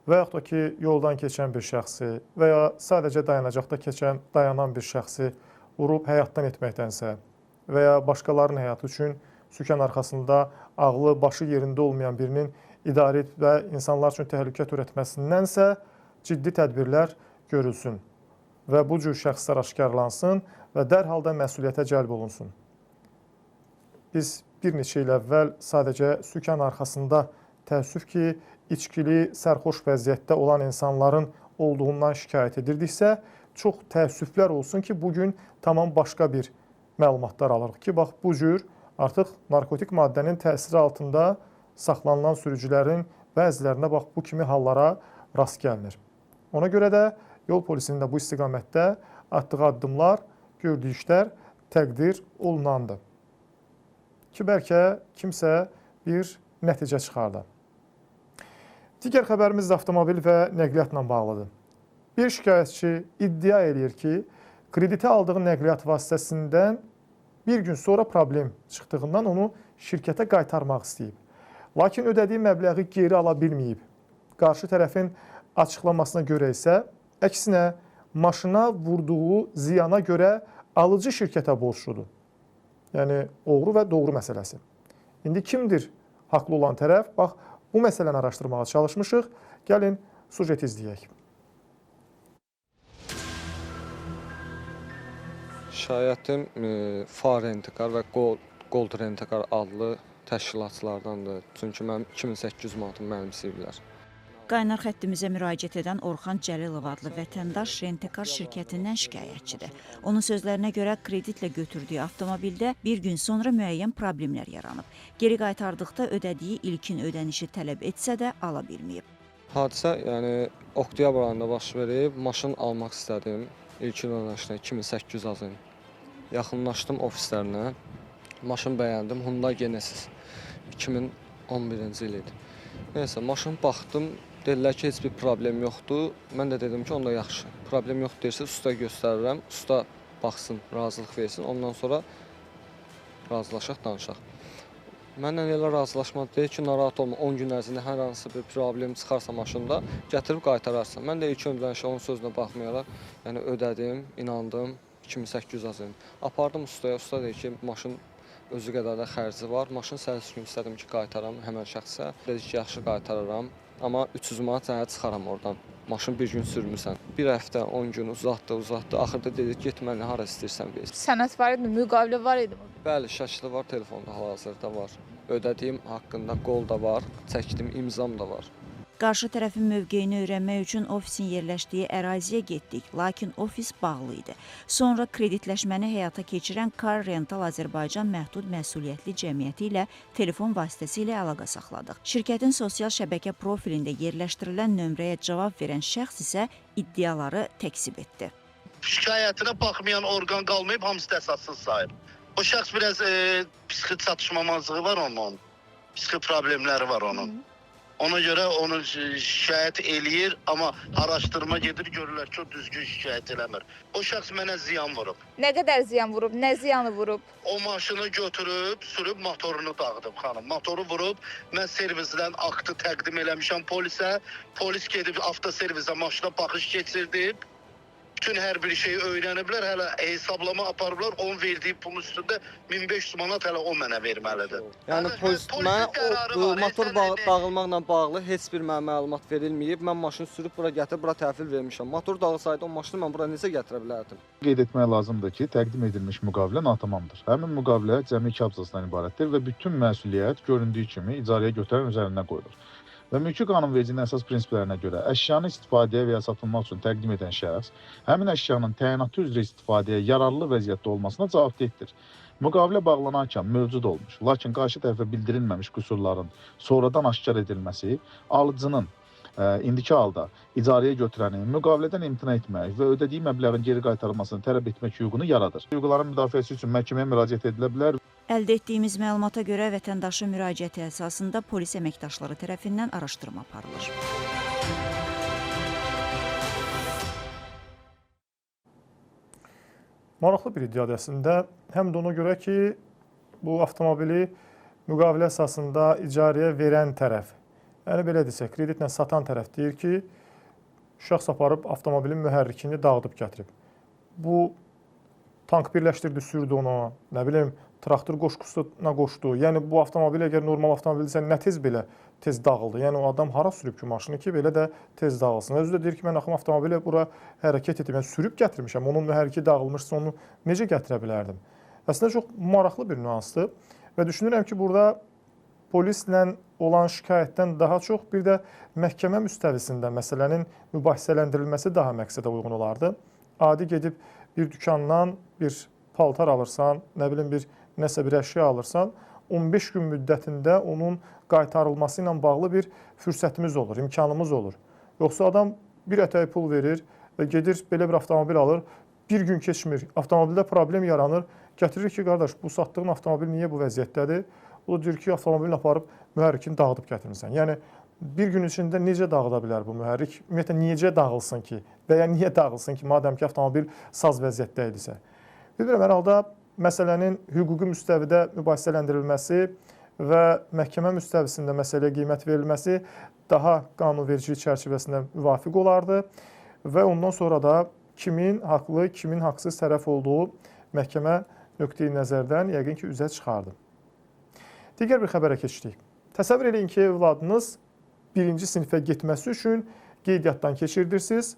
və yaxud da ki, yoldan keçən bir şəxsi və ya sadəcə dayanacaqda dayanan bir şəxsi vurub həyatdan etməkdənsə və ya başqalarının həyatı üçün sükan arxasında ağlı, başı yerində olmayan birinin idarə edib və insanlar üçün təhlükə törətməsindənsə ciddi tədbirlər görülsün və bu cür şəxslər aşkarlansın və dərhal da məsuliyyətə cəlb olunsun. Biz bir neçə il əvvəl sadəcə sükan arxasında təəssüf ki, içkili, sərxoş vəziyyətdə olan insanların olduğundan şikayət edirdiksə, çox təəssüflər olsun ki, bugün tamam başqa bir məlumatlar alırıq ki, bax bu cür artıq narkotik maddənin təsiri altında saxlanılan sürücülərin bəzilərinə bax bu kimi hallara rast gəlinir. Ona görə də yol polisinin də bu istiqamətdə atdığı addımlar, gördüyü işlər təqdir olunandır. Ki, bəlkə kimsə bir nəticə çıxardı. Digər xəbərimiz də avtomobil və nəqliyyatla bağlıdır. Bir şikayətçi iddia edir ki, krediti aldığı nəqliyyat vasitəsindən bir gün sonra problem çıxdığından onu şirkətə qaytarmaq istəyib. Lakin ödədiyi məbləği geri ala bilməyib. Qarşı tərəfin açıqlamasına görə isə, əksinə maşına vurduğu ziyana görə alıcı şirkətə borcludur. Yəni, oğru və doğru məsələsi. İndi kimdir haqlı olan tərəf? Bax, bu məsələni araşdırmağa çalışmışıq. Gəlin, sujeti izləyək. Şikayətim Far Rentekar və Gold Rentekar adlı təşkilatçılardandır. Çünki mənim 2800 manatım mənimsəyiblər. Qaynar xəttimizə müraciət edən Orxan Cəlilov adlı vətəndaş Rentekar şirkətindən şikayətçidir. Onun sözlərinə görə kreditlə götürdüyü avtomobildə bir gün sonra müəyyən problemlər yaranıb. Geri qaytardıqda ödədiyi ilkin ödənişi tələb etsə də ala bilməyib. Hadisə oktyabr ayında baş verib, maşın almaq istədim. İlkin ödənişlə 2800 azın. Yaxınlaşdım ofislərinə, maşın bəyəndim, Hyundai Genesis 2011-ci il idi. Neysə, maşın baxdım. Dedilər ki, heç bir problem yoxdur. Mən də dedim ki, onda yaxşı. Problem yoxdur deyirsə, usta göstərirəm. Usta baxsın, razılıq versin. Ondan sonra razılaşaq, danışaq. Məndən elə razılaşma deyil ki, narahat olma, 10 gün ərzində hər hansı bir problem çıxarsa maşında, gətirib qaytararsan. Mən də ilk öncədən onun sözünə baxmayaraq, yəni ödədim, inandım, 2800 azın. Apardım ustaya, usta deyir ki, maşın özü qədər də xərci var. Maşın səhərsi gün istədim ki, qaytaram həmən şəxsə. Dedi ki, yaxşı qaytararam, amma 300 manat sənə çıxaram oradan. Maşın bir gün sürmüsən. Bir həftə, 10 gün uzatdı. Axırda dedi, get mənə hara istəyirsən ver. Sənəd var idi, müqavilə var idi. Bəli, şəkli var, telefonda hal-hazırda var. Ödədiyim haqqında qol da var, çəkdiyim imzam da var. Qarşı tərəfin mövqeyini öyrənmək üçün ofisin yerləşdiyi əraziyə getdik, lakin ofis bağlı idi. Sonra kreditləşməni həyata keçirən Car Rental Azərbaycan Məhdud Məsuliyyətli Cəmiyyəti ilə telefon vasitəsilə əlaqə saxladıq. Şirkətin sosial şəbəkə profilində yerləşdirilən nömrəyə cavab verən şəxs isə iddiaları təkzib etdi. Şikayətinə baxmayan orqan qalmayıb, hamısı da əsassız sayıb. O şəxs biraz psixi çatışmamazlığı var onun, psixi problemləri var onun. Ona görə onu şikayət eləyir, amma araşdırma gedir, görürlər ki, o düzgün şikayət eləmir. O şəxs mənə ziyan vurub. Nə qədər ziyan vurub, nə ziyanı vurub? O maşını götürüb, sürüb, motorunu dağıdıb xanım. Motoru vurub, mən servisdən aktı təqdim eləmişəm polisə. Polis gedib avtoservisə maşına baxış keçirdib. Bütün hər bir şeyi öyrəniblər, hələ hesablama aparıblar, onun verdiyi pulun üstündə 1500 manat hələ o mənə verməlidir. Yəni motor dağılmaqla bağlı heç bir mənə məlumat verilməyib. Mən maşını sürüb bura gətirib, bura təhvil vermişəm. Motor dağılsaydı o maşını mən bura necə gətirə bilərdim? Qeyd etmək lazımdır ki, təqdim edilmiş müqavilə natamamdır. Həmin müqavilə cəmi 2 abzasdan ibarətdir və bütün məsuliyyət göründüyü kimi icarəyə götürən üzərinə qoyulur. Və mülki qanunvericiliyin əsas prinsiplərinə görə əşyanı istifadəyə və ya satılmaq üçün təqdim edən şəxs həmin əşyanın təyinatı üzrə istifadəyə yararlı vəziyyətdə olmasına cavabdehdir. Müqavilə bağlanarkən mövcud olmuş, lakin qarşı tərəfə bildirilməmiş qüsurların sonradan aşkar edilməsi alıcının indiki halda icarəyə götürənin müqavilədən imtina etmək və ödədiyi məbləğin geri qaytarılmasını tələb etmək hüququnu yaradır. Hüquqların müdafiəsi üçün məhkəməyə müraciət edilə bilər. Əldə etdiyimiz məlumata görə vətəndaşın müraciəti əsasında polis əməkdaşları tərəfindən araşdırma aparılır. Maraqlı bir iddiadır əslində. Həm də ona görə ki, bu avtomobili müqavilə əsasında icarəyə verən tərəf, yəni belə desək, kreditlə satan tərəf deyir ki, şəxs aparıb avtomobilin mühərrikini dağıdıb gətirib. Bu tank birləşdirdi, sürdü ona, nə bilim, traktor qoşqusuna qoşdu. Yəni bu avtomobil əgər normal avtomobildirsə nə tez belə tez dağıldı. Yəni o adam hara sürüb ki maşını ki belə də tez dağılsın. Özü də deyir ki, mən axım avtomobili bura hərəkət etdim. Yəni sürüb gətirmişəm. Onun mühərriki dağılmışsa onu necə gətirə bilərdim? Əslində çox maraqlı bir nüansdır və düşünürəm ki, burada polislə olan şikayətdən daha çox bir də məhkəmə müstəvisində məsələnin mübahisələndirilməsi daha məqsədə uyğun olardı. Adi gedib bir dükandan bir paltar alırsan, nə bilim nəsə bir əşya alırsan, 15 gün müddətində onun qaytarılması ilə bağlı bir fürsətimiz olur, imkanımız olur. Yoxsa adam bir ətəy pul verir və gedir belə bir avtomobil alır, bir gün keçmir, avtomobildə problem yaranır, gətirir ki, qardaş, bu satdığın avtomobil niyə bu vəziyyətdədir? O da deyir ki, avtomobilini aparıb mühərrikini dağıdıb gətirmirsən. Yəni, bir gün içində necə dağıda bilər bu mühərrik? Ümumiyyətlə, necə dağılsın ki? Və ya niyə dağılsın ki, madəm ki, avtomobil saz vəziyyətdə idisə? Bilmirəm, hər halda məsələnin hüquqi müstəvidə mübahisələndirilməsi və məhkəmə müstəvisində məsələyə qiymət verilməsi daha qanunvericilik çərçivəsində müvafiq olardı və ondan sonra da kimin haqlı, kimin haqsız tərəf olduğu məhkəmə nöqteyi nəzərdən yəqin ki, üzə çıxardı. Digər bir xəbərə keçdik. Təsəvvür edin ki, evladınız birinci sinifə getməsi üçün qeydiyyatdan keçirdirsiniz.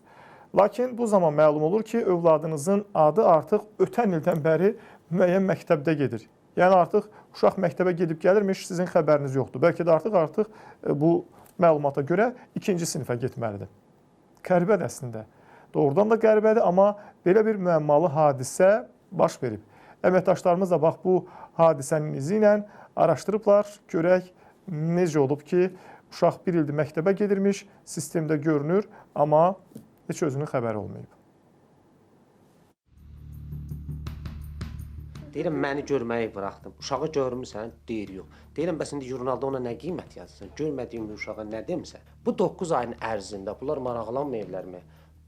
Lakin bu zaman məlum olur ki, övladınızın adı artıq ötən ildən bəri müəyyən məktəbdə gedir. Yəni artıq uşaq məktəbə gedib gəlirmiş, sizin xəbəriniz yoxdur. Bəlkə də artıq bu məlumata görə ikinci sinifə getməlidir. Qəribədir əslində. Doğrudan da qəribədir, amma belə bir müəmmalı hadisə baş verib. Əməkdaşlarımız da bax bu hadisənin izi ilə araşdırıblar, görək necə olub ki, uşaq bir ildir məktəbə gedirmiş, sistemdə görünür, amma heç özünün xəbəri olmayıb. Deyirəm, məni görməyi bıraxdım. Uşağı görmüsən? Deyir, yox. Deyirəm, bəs indi jurnalda ona nə qiymət yazırsan? Görmədiyim bir uşağa nə demisən? Bu 9 ayın ərzində bunlar maraqlanmayıblarmı?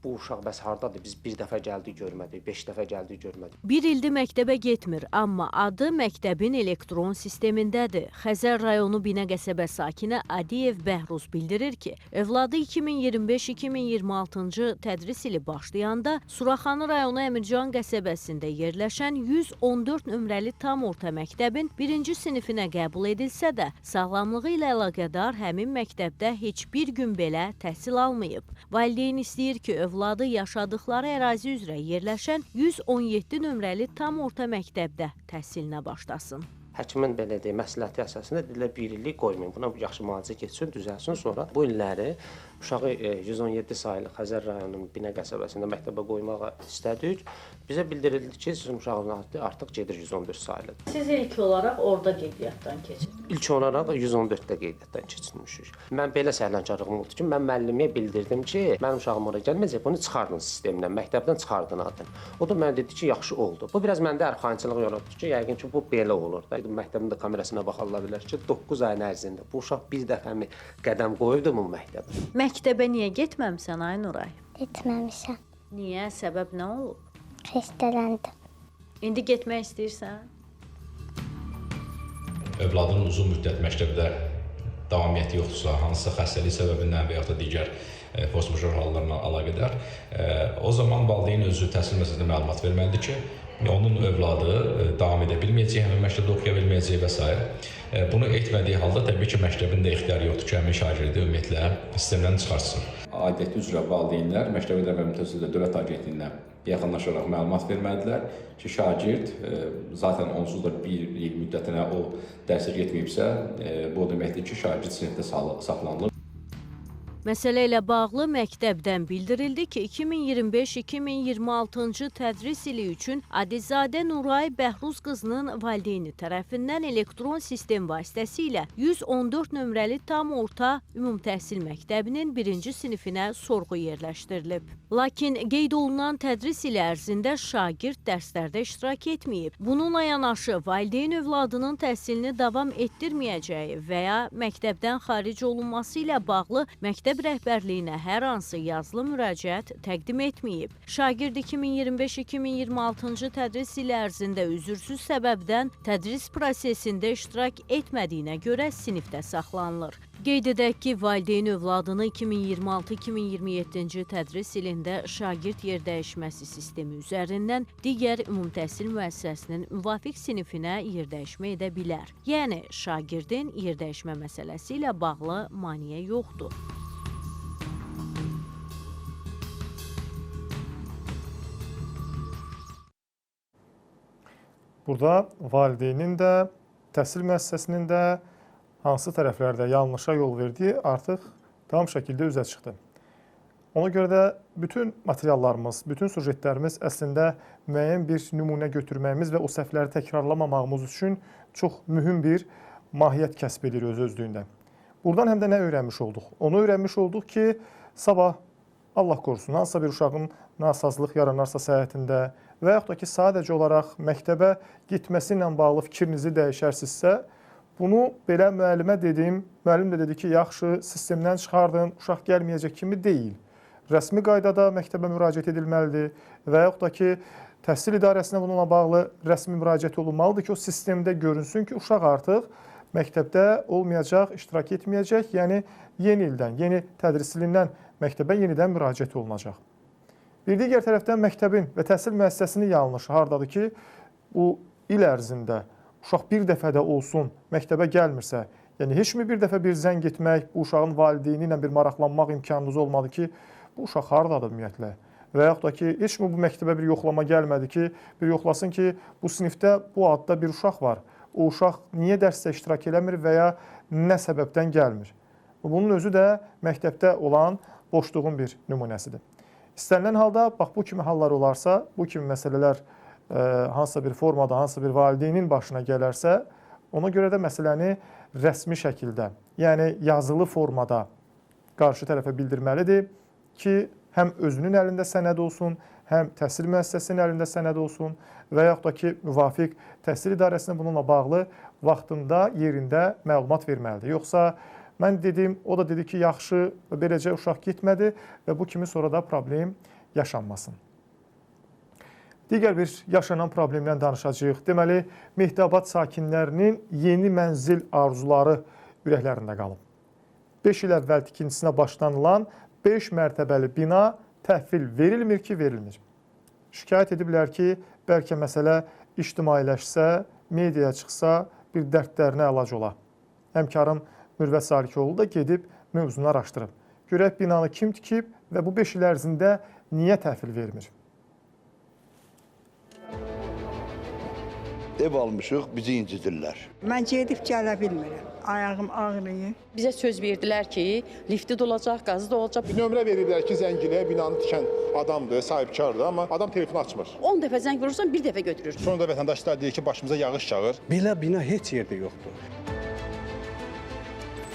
bu uşaq bəs hardadır? Biz bir dəfə gəldik görmədik, 5 dəfə gəldik görmədik. Bir ildir məktəbə getmir, amma adı məktəbin elektron sistemindədir. Xəzər rayonu Binə qəsəbə sakini Adiyev Bəhruz bildirir ki, övladı 2025-2026-cı tədris ili başlayanda Suraxanı rayonu Əmircan qəsəbəsində yerləşən 114 nömrəli tam orta məktəbin 1-ci sinifinə qəbul edilsə də, sağlamlığı ilə əlaqədar həmin məktəbdə heç bir gün belə təhsil almayıb. Valideyn istəyir ki, övladı yaşadıkları ərazi üzrə yerləşən 117 nömrəli tam orta məktəbdə təhsilinə başlasın. Həkimin belə deyək, məsləhəti əsasında dedilə bir illik qoymayın. Buna yaxşı müalicə keçsin, düzəlsin. Sonra bu illəri uşağı 117 saylı Xəzər rayonunun Binə qəsəbəsində məktəbə qoymağa istədik. Bizə bildirildi ki, sizin uşağınız artıq gedir 114 saylı. Siz ilk olaraq orada qeydiyyatdan keçirdiniz. İlk olaraq 114-də qeydiyyatdan keçirmişik. Mən belə səhlənkarlığım oldu ki, mən müəlliməyə bildirdim ki, mənim uşağım oraya gəlməyəcək, bunu çıxardın sistemdən, məktəbdən çıxardın adını. O da mənə dedi ki, yaxşı oldu. Bu biraz məndə arxayınçılıq yaratdı ki, yəqin ki, bu belə olur da. Məktəbin də kamerasına baxarlar bilər ki, 9 ayın ərzində bu uşaq bir dəfəmi qədəm qoyubdu bu məktəbə. Məktəbə niyə getməmisən ay Nuray? Getməmişəm. Niyə? Səbəb nə olub? Xəstələndim. İndi getmək istəyirsən? Övladın uzun müddət məktəbdə davamiyyəti yoxdursa, hansısa xəstəlik səbəbindən və ya da digər force-majeure hallarla əlaqədar, o zaman valideyn özü təhsil məsələsində məlumat verməlidir ki, onun övladı davam edə bilməyəcək, həmin məktəbdə oxuya bilməyəcək və s. Bunu etmədiyi halda təbii ki, məktəbin də ixtiyarı yoxdur ki, həmin şagirdi ümumiyyətlə sistemdən çıxartsın. Aidiyyəti üzrə valideynlər Məktəbi İdarə və Mütəssislər Dövlət Agentliyinə yaxınlaşaraq məlumat verməlidirlər ki, şagird zaten onsuz da bir il müddətinə o dərsə getməyibsə, bu deməkdir ki, şagird sinifdə saxlanılır. Məsələ ilə bağlı məktəbdən bildirildi ki, 2025-2026-cı tədris ili üçün Adizadə Nuray Bəhruz qızının valideyni tərəfindən elektron sistem vasitəsilə 114 nömrəli tam orta ümumtəhsil məktəbinin 1-ci sinifinə sorğu yerləşdirilib. Lakin qeyd olunan tədris ili ərzində şagird dərslərdə iştirak etməyib. Bununla yanaşı, valideyn övladının təhsilini davam etdirməyəcəyi və ya məktəbdən xaric olunması ilə bağlı məktəb rəhbərliyinə hər hansı yazılı müraciət təqdim etməyib. Şagird 2025-2026-cı tədris ili ərzində üzürsüz səbəbdən tədris prosesində iştirak etmədiyinə görə sinifdə saxlanılır. Qeyd edək ki, valideyn övladını 2026-2027-ci tədris ilində şagird yerdəyişməsi sistemi üzərindən digər ümumtəhsil müəssisəsinin müvafiq sinifinə yerdəyişmə edə bilər. Yəni, şagirdin yerdəyişmə məsələsi ilə bağlı maneə yoxdur. Burada valideynin də, təhsil müəssisəsinin də hansı tərəflərdə yanlışa yol verdiyi artıq tam şəkildə üzə çıxdı. Ona görə də bütün materiallarımız, bütün sujetlərimiz əslində müəyyən bir nümunə götürməyimiz və o səhvləri təkrarlamamağımız üçün çox mühüm bir mahiyyət kəsb edir öz-özlüyündə. Buradan həm də nə öyrənmiş olduq? Onu öyrənmiş olduq ki, sabah Allah qorusun, hansısa bir uşağın nasazlıq yaranarsa səhhətində və yaxud da ki, sadəcə olaraq məktəbə getməsi ilə bağlı fikrinizi dəyişərsinizsə, bunu belə müəllimə dedim, müəllim də dedi ki, yaxşı, sistemdən çıxardın, uşaq gəlməyəcək kimi deyil. Rəsmi qaydada məktəbə müraciət edilməlidir və yaxud da ki, təhsil idarəsinə bununla bağlı rəsmi müraciət olunmalıdır ki, o sistemdə görünsün ki, uşaq artıq məktəbdə olmayacaq, iştirak etməyəcək, yəni yeni ildən, yeni tədris ilindən məktəbə yenidən müraciət olunacaq. Bir digər tərəfdən məktəbin və təhsil müəssisəsinin yanlışı hardadır ki, bu il ərzində uşaq bir dəfə də olsun məktəbə gəlmirsə, yəni heç mi bir dəfə bir zəng etmək, bu uşağın valideyni ilə bir maraqlanmaq imkanınız olmadı ki, bu uşaq hardadır ümumiyyətlə? Və yaxud da ki, heç mi bu məktəbə bir yoxlama gəlmədi ki, bir yoxlasın ki, bu sinifdə bu adda bir uşaq var. O uşaq niyə dərsdə iştirak eləmir və ya nə səbəbdən gəlmir? Bunun özü də məktəbdə olan boşluğun bir nümunəsidir. İstənilən halda, bax, bu kimi hallar olarsa, bu kimi məsələlər hansısa bir formada, hansısa bir valideynin başına gələrsə, ona görə də məsələni rəsmi şəkildə, yəni yazılı formada qarşı tərəfə bildirməlidir ki, həm özünün əlində sənəd olsun, həm təhsil müəssisəsinin əlində sənəd olsun və yaxud da ki, müvafiq təhsil idarəsinə bununla bağlı vaxtında, yerində məlumat verməlidir. Yoxsa mən dedim, o da dedi ki, yaxşı, beləcə uşaq getmədi və bu kimi sonra da problem yaşanmasın. Digər bir yaşanan problemdən danışacağıq. Deməli, Mehdabad sakinlərinin yeni mənzil arzuları ürəklərində qalıb. 5 il əvvəl tikintisinə başlanılan 5 mərtəbəli bina təhvil verilmir ki, verilmir. Şikayət ediblər ki, bəlkə məsələ ictimailəşsə, mediaya çıxsa, bir dərdlərinə əlac ola. Həmkarım Mürvət Salikoğlu da gedib mövzunu araşdırıb. Görək binanı kim tikib və bu 5 il ərzində niyə təhvil vermir? Ev almışıq, bizi incidirlər. Mən gedib gələ bilmirəm. Ayağım ağrıyır. Bizə söz verdilər ki, lifti də olacaq, qazı da olacaq. Bir nömrə veriblər ki, zəngiləyə binanı tikən adamdır, sahibkardır, amma adam telefonu açmır. 10 dəfə zəng vurursan, bir dəfə götürür. Sonra da vətəndaşlar deyir ki, başımıza yağış yağır. Belə bina heç yerdə yoxdur.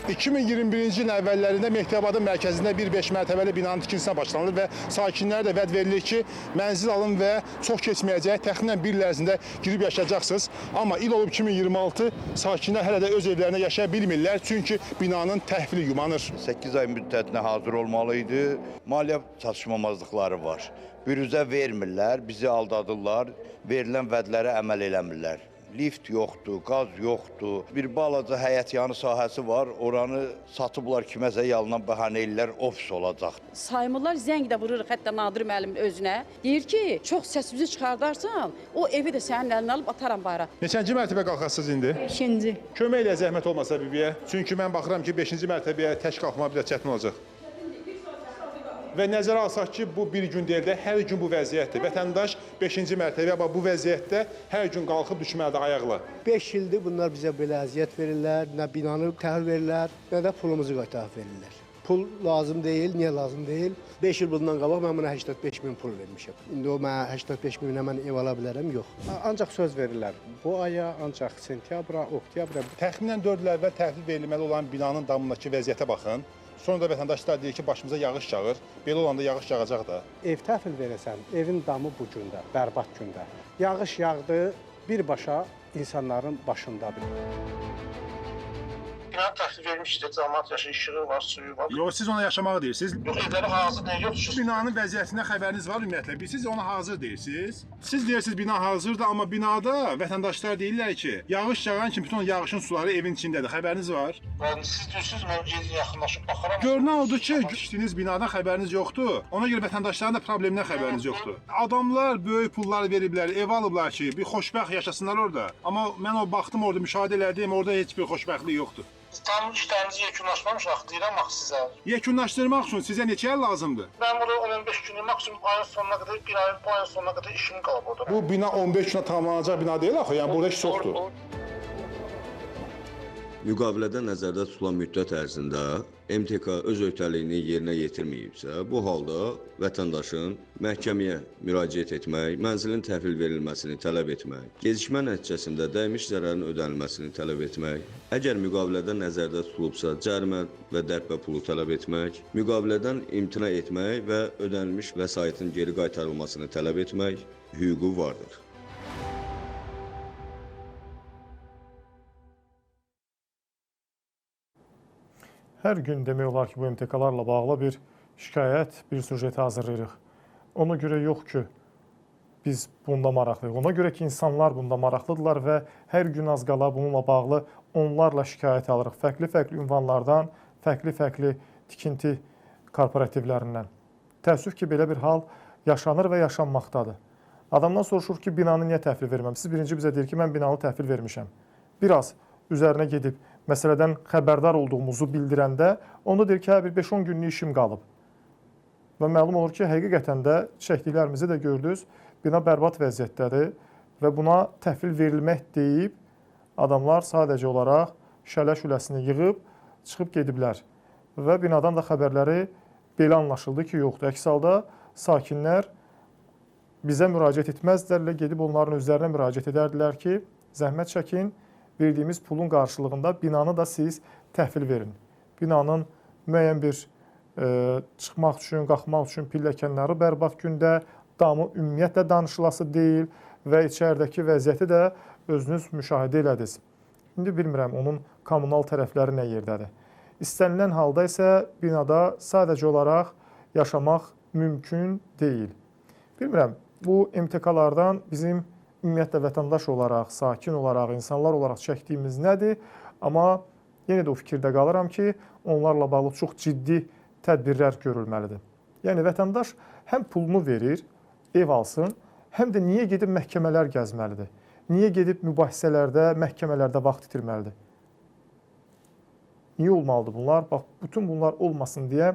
2021-ci ilin əvvəllərində Mehdabadın mərkəzində bir 5 mərtəbəli binanın tikintisinə başlanılır və sakinlərə də vəd verilir ki, mənzil alın və çox keçməyəcək, təxminən 1 il ərzində girib yaşayacaqsınız. Amma il olub 2026, sakinlər hələ də öz evlərində yaşaya bilmirlər, çünki binanın təhvili yumanır. 8 ay müddətinə hazır olmalı idi. Maliyyə çatışmamazlıqları var. Bürüzə vermirlər, bizi aldadırlar, verilən vədlərə əməl eləmirlər. Lift yoxdur, qaz yoxdur. Bir balaca həyətyanı sahəsi var. Oranı satıblar kiməsə yalınan bəhanə ellər ofis olacaq. Saymırlar, zəng də vururuq hətta Nadir müəllimin özünə. Deyir ki, çox səsimizi çıxardarsan, o evi də sənin əlinə alıb ataram bayra. Neçənci mərtəbə qalxasınız indi? 5-ci. Kömək elə zəhmət olmasa bibiyə. Çünki mən baxıram ki, 5-ci mərtəbəyə tək qalxmaq bir də çətin olacaq. Və nəzərə alsaq ki, bu bir gün deyil də, hər gün bu vəziyyətdir. Vətəndaş 5-ci mərtəbəyə bu vəziyyətdə hər gün qalxıb düşməlidir ayaqla. 5 ildir bunlar bizə belə əziyyət verirlər, nə binanı təhvil verirlər, nə də pulumuzu qaytarıb verirlər. Pul lazım deyil, niyə lazım deyil? 5 il bundan qabaq mən buna 85 min pul vermişəm. İndi o mənə 85 minə mən ev ala bilərəm, yox. Ancaq söz verirlər. Bu aya ancaq sentyabra, oktyabra, təxminən 4 il əvvəl təhvil verilməli olan binanın damındakı vəziyyətə baxın. Sonra da vətəndaşlar deyir ki, başımıza yağış yağır. Belə olanda yağış yağacaq da. Ev təhvil verəsən, evin damı bu gündə, bərbad gündə. Yağış yağdı, birbaşa insanların başındadır. Bina təhvil vermişdir, cəmaət yaşayır, işığı var, suyu var. Yox, siz ona yaşamağı deyirsiniz. Yox, evləri hazır deyil, yoxdur. Binanın vəziyyətindən xəbəriniz var ümumiyyətlə. Siz ona hazır deyirsiniz. Siz deyirsiniz bina hazırdır, amma binada vətəndaşlar deyirlər ki, yağış yağan kimi bütün yağışın suları evin içindədir. Xəbəriniz var? Yəni siz deyirsiniz, mən gedib yaxınlaşıb baxaram. Görünən odur ki, düşdüyünüz binadan xəbəriniz yoxdur. Ona görə vətəndaşların da problemdən xəbəriniz yoxdur. Adamlar böyük pullar veriblər, ev alıblar ki, bir xoşbəxt yaşasınlar orada. Amma mən o baxdım orada, müşahidə elədim, orada heç bir xoşbəxtlik yoxdur. Tam işlərinizi yekunlaşmamışıq, deyirəm axı sizə. Yekunlaşdırmaq üçün sizə neçə il lazımdır? Mən burada 15 günlük maksimum ayın sonuna qədər, bir ayın bu ayın sonuna qədər işim qalıb orada. Bu bina 15 günə tamamlanacaq bina deyil axı, yəni burada iş çoxdur. Müqavilədə nəzərdə tutulan müddət ərzində MTK öz öhdəliyini yerinə yetirməyibsə, bu halda vətəndaşın məhkəməyə müraciət etmək, mənzilin təhvil verilməsini tələb etmək, gecikmə nəticəsində dəymiş zərərin ödənilməsini tələb etmək, əgər müqavilədə nəzərdə tutulubsa, cərimə və dərbə pulu tələb etmək, müqavilədən imtina etmək və ödənilmiş vəsaitin geri qaytarılmasını tələb etmək hüququ vardır. Hər gün demək olar ki, bu MTK-larla bağlı bir şikayət, bir süjet hazırlayırıq. Ona görə yox ki, biz bunda maraqlıyıq. Ona görə ki, insanlar bunda maraqlıdırlar və hər gün az qala bununla bağlı onlarla şikayət alırıq. Fərqli-fərqli ünvanlardan, fərqli-fərqli tikinti korporativlərindən. Təəssüf ki, belə bir hal yaşanır və yaşanmaqdadır. Adamdan soruşur ki, binanı niyə təhvil verməmisiniz? Birinci bizə deyir ki, mən binanı təhvil vermişəm. Biraz üzərinə gedib məsələdən xəbərdar olduğumuzu bildirəndə, onda deyir ki, bir 5-10 günlük işim qalıb. Və məlum olur ki, həqiqətən də çəkdiklərimizi də gördünüz, bina bərbad vəziyyətdədir və buna təhvil verilmək deyib, adamlar sadəcə olaraq şələ-şüləsini yığıb, çıxıb gediblər. Və binadan da xəbərləri belə anlaşıldı ki, yoxdur. Əks halda sakinlər bizə müraciət etməzlərlə, gedib onların özlərinə müraciət edərdilər ki, zəhmət çəkin, verdiyimiz pulun qarşılığında binanı da siz təhvil verin. Binanın müəyyən bir çıxmaq üçün, qalxmaq üçün pilləkənləri bərbad gündə, damı ümumiyyətlə danışılası deyil və içəridəki vəziyyəti də özünüz müşahidə elədiniz. İndi bilmirəm, onun kommunal tərəfləri nə yerdədir. İstənilən halda isə binada sadəcə olaraq yaşamaq mümkün deyil. Bilmirəm, bu MTK-lardan bizim ümumiyyətlə vətəndaş olaraq, sakin olaraq, insanlar olaraq çəkdiyimiz nədir? Amma yenə də o fikirdə qalıram ki, onlarla bağlı çox ciddi tədbirlər görülməlidir. Yəni, vətəndaş həm pulunu verir, ev alsın, həm də niyə gedib məhkəmələr gəzməlidir? Niyə gedib mübahisələrdə, məhkəmələrdə vaxt itirməlidir? Niyə olmalıdır bunlar? Bax, bütün bunlar olmasın deyə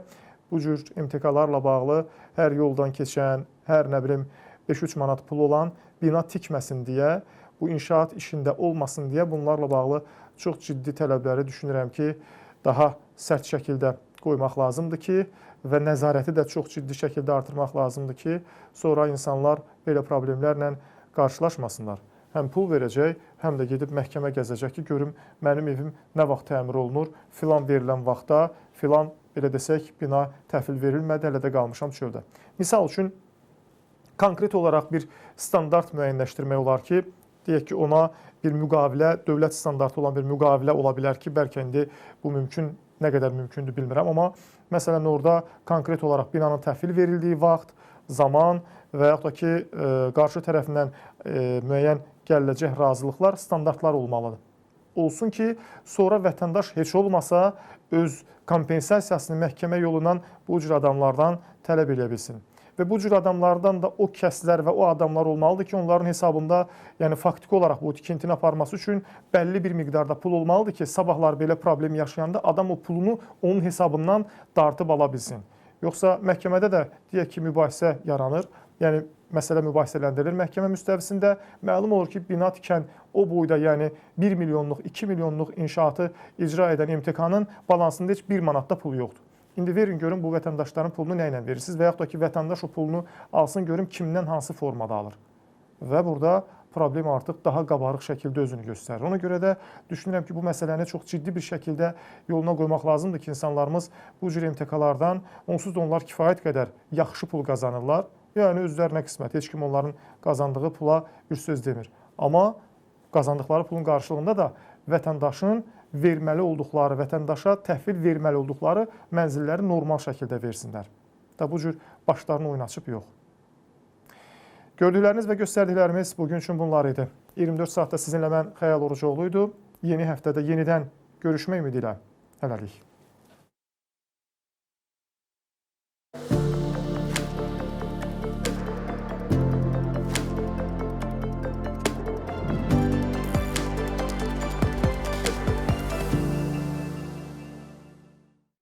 bu cür MTK-larla bağlı hər yoldan keçən, hər nə bilim 5-3 manat pul olan bina tikməsin deyə, bu inşaat işində olmasın deyə bunlarla bağlı çox ciddi tələbləri düşünürəm ki, daha sərt şəkildə qoymaq lazımdır ki, və nəzarəti də çox ciddi şəkildə artırmaq lazımdır ki, sonra insanlar belə problemlərlə qarşılaşmasınlar. Həm pul verəcək, həm də gedib məhkəmə gəzəcək ki, görüm mənim evim nə vaxt təmir olunur, filan verilən vaxtda, filan belə desək, bina təhvil verilmədi, hələ də qalmışam çöldə. Misal üçün, konkret olaraq bir standart müəyyənləşdirmək olar ki, deyək ki, ona bir müqavilə, dövlət standartı olan bir müqavilə ola bilər ki, bəlkə indi bu mümkün, nə qədər mümkündür bilmirəm, amma məsələn orada konkret olaraq binanın təhvil verildiyi vaxt, zaman və yaxud da ki, qarşı tərəfindən müəyyən gələcək razılıqlar, standartlar olmalıdır. Olsun ki, sonra vətəndaş heç olmasa öz kompensasiyasını məhkəmə yolundan bu cür adamlardan tələb edə bilsin. Və bu cür adamlardan da o kəslər və o adamlar olmalıdır ki, onların hesabında, yəni faktiki olaraq bu tikintini aparması üçün bəlli bir miqdarda pul olmalıdır ki, sabahlar belə problem yaşayanda adam o pulunu onun hesabından dartıb ala bilsin. Yoxsa məhkəmədə də deyək ki, mübahisə yaranır, yəni məsələ mübahisələndirilir məhkəmə müstəvisində. Məlum olur ki, bina tikən o boyda, yəni 1 milyonluq, 2 milyonluq inşaatı icra edən MTK-nın balansında heç 1 manatda pul yoxdur. İndi verin görün bu vətəndaşların pulunu nə ilə verirsiniz və yaxud da ki, vətəndaş o pulunu alsın görüm kimdən hansı formada alır. Və burada problem artıq daha qabarıq şəkildə özünü göstərir. Ona görə də düşünürəm ki, bu məsələni çox ciddi bir şəkildə yoluna qoymaq lazımdır ki, insanlarımız bu cür MTK-lardan, onsuz da onlar kifayət qədər yaxşı pul qazanırlar. Yəni özlərinə qismət, heç kim onların qazandığı pula bir söz demir. Amma qazandıqları pulun qarşılığında da vətəndaşın verməli olduqları, vətəndaşa təhvil verməli olduqları mənzilləri normal şəkildə versinlər. Da bu cür başlarını oynaçıb yox. Gördükləriniz və göstərdiklərimiz bugün üçün bunlar idi. 24 saatda sizinlə mən Xəyal Orucoğlu idi. Yeni həftədə yenidən görüşmək ümidi ilə. Hələlik.